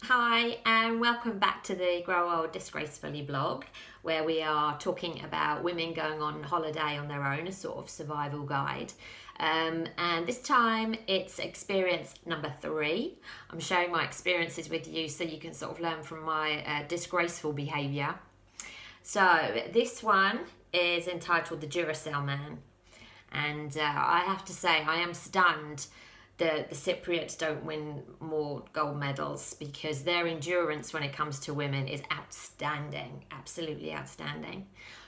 Hi, and welcome back to the Grow Old Disgracefully blog, where we are talking about women going on holiday on their own, a sort of survival guide. And this time it's experience number 3. I'm sharing my experiences with you so you can sort of learn from my disgraceful behaviour. So this one is entitled The Duracell Man. And I have to say, I am stunned the Cypriots don't win more gold medals because their endurance when it comes to women is outstanding, absolutely outstanding.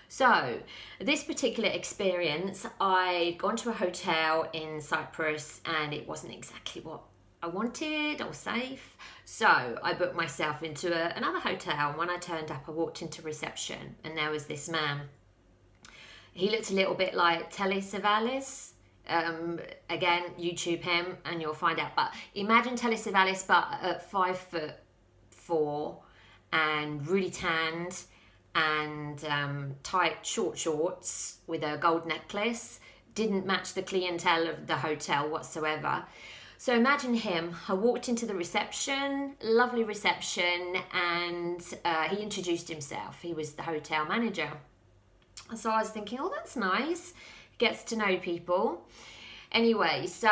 So this particular experience, I'd gone to a hotel in Cyprus and it wasn't exactly what I wanted or safe. So I booked myself into another hotel, and when I turned up I walked into reception and there was this man. He looked a little bit like Telly Savalas. Again, YouTube him and you'll find out. But imagine Telly Savalas, but at 5'4" and really tanned and tight short shorts with a gold necklace. Didn't match the clientele of the hotel whatsoever. So imagine him. I walked into the reception, lovely reception, and he introduced himself. He was the hotel manager. So I was thinking, oh, that's nice. Gets to know people. Anyway, so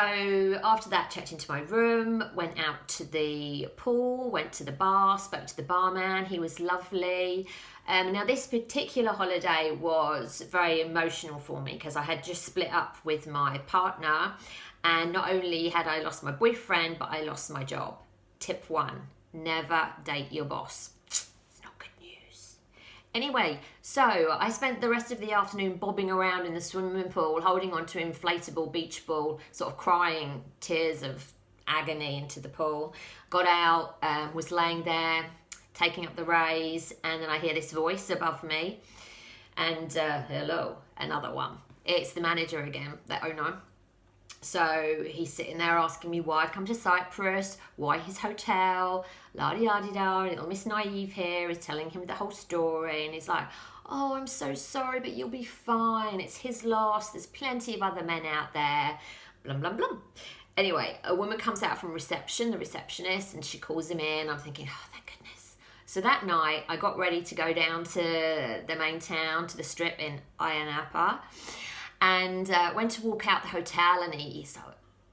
after that, checked into my room, went out to the pool, went to the bar, spoke to the barman. He was lovely. Now, this particular holiday was very emotional for me because I had just split up with my partner, and not only had I lost my boyfriend, but I lost my job. Tip 1, never date your boss. Anyway, so I spent the rest of the afternoon bobbing around in the swimming pool, holding onto an inflatable beach ball, sort of crying tears of agony into the pool. Got out, was laying there, taking up the rays, and then I hear this voice above me. And hello, another one. It's the manager again, the owner. So he's sitting there asking me why I'd come to Cyprus, why his hotel, la-di-da-di-da, little Miss Naive here is telling him the whole story, and he's like, oh, I'm so sorry, but you'll be fine, it's his loss, there's plenty of other men out there, blum, blum, blum. Anyway, a woman comes out from reception, the receptionist, and she calls him in. I'm thinking, oh, thank goodness. So that night, I got ready to go down to the main town, to the strip in Ayia Napa, and went to walk out the hotel, and he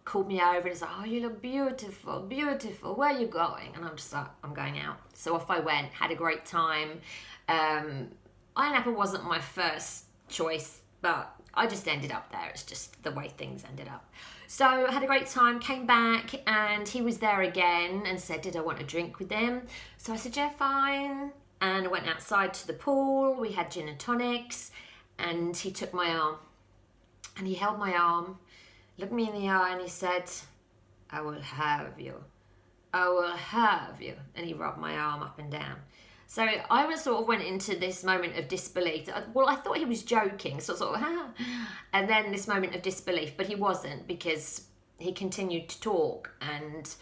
called me over and he's like, oh, you look beautiful, beautiful. Where are you going? And I'm just like, I'm going out. So off I went, had a great time. Ayia Napa wasn't my first choice, but I just ended up there. It's just the way things ended up. So I had a great time, came back, and he was there again and said, did I want a drink with him? So I said, yeah, fine. And I went outside to the pool. We had gin and tonics, and he took my arm. And he held my arm, looked me in the eye, and he said, I will have you. I will have you. And he rubbed my arm up and down. So I was sort of went into this moment of disbelief. Well, I thought he was joking, sort of, and then this moment of disbelief, but he wasn't, because he continued to talk and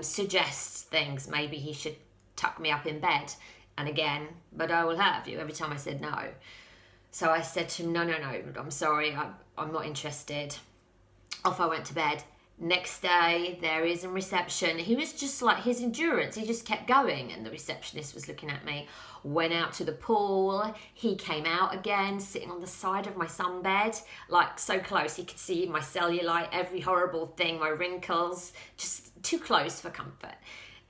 suggest things. Maybe he should tuck me up in bed. And again, but I will have you, every time I said no. So I said to him, no, I'm sorry, I'm not interested. Off I went to bed. Next day, there he is in reception. He was just like, his endurance, he just kept going. And the receptionist was looking at me. Went out to the pool. He came out again, sitting on the side of my sunbed, like so close. He could see my cellulite, every horrible thing, my wrinkles, just too close for comfort.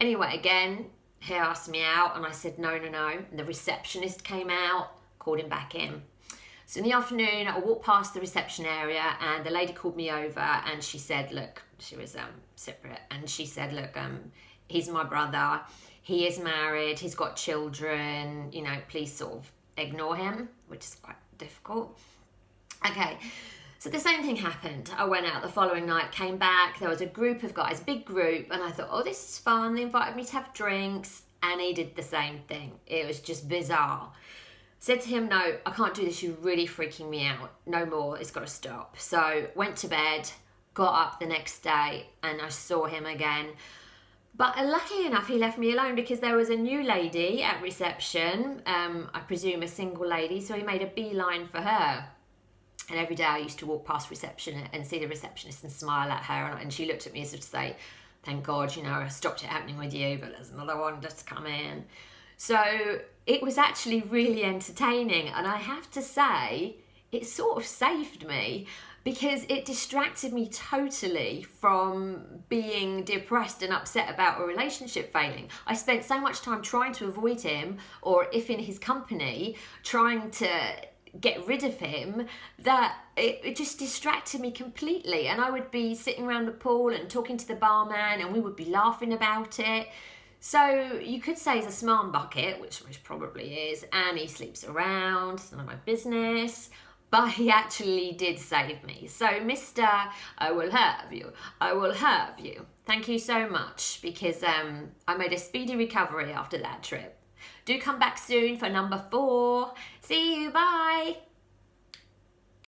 Anyway, again, he asked me out, and I said, no. And the receptionist came out, called him back in. So in the afternoon, I walked past the reception area, and the lady called me over, and she said, look, she was Cypriot, and she said, look, he's my brother, he is married, he's got children, please sort of ignore him, which is quite difficult. Okay, so the same thing happened. I went out the following night, came back, there was a group of guys, big group, and I thought, oh, this is fun. They invited me to have drinks, and he did the same thing. It was just bizarre. Said to him, no, I can't do this, you're really freaking me out. No more, it's got to stop. So went to bed, got up the next day, and I saw him again. But luckily enough, he left me alone because there was a new lady at reception, I presume a single lady, so he made a beeline for her. And every day I used to walk past reception and see the receptionist and smile at her, and she looked at me as if to say, thank God, I stopped it happening with you, but there's another one just come in. So it was actually really entertaining, and I have to say, it sort of saved me because it distracted me totally from being depressed and upset about a relationship failing. I spent so much time trying to avoid him, or if in his company, trying to get rid of him, that it just distracted me completely. And I would be sitting around the pool and talking to the barman, and we would be laughing about it. So you could say he's a smart bucket, which probably is, and he sleeps around, it's none of my business. But he actually did save me. So, Mr. I will have you. I will have you. Thank you so much, because I made a speedy recovery after that trip. Do come back soon for number 4. See you. Bye.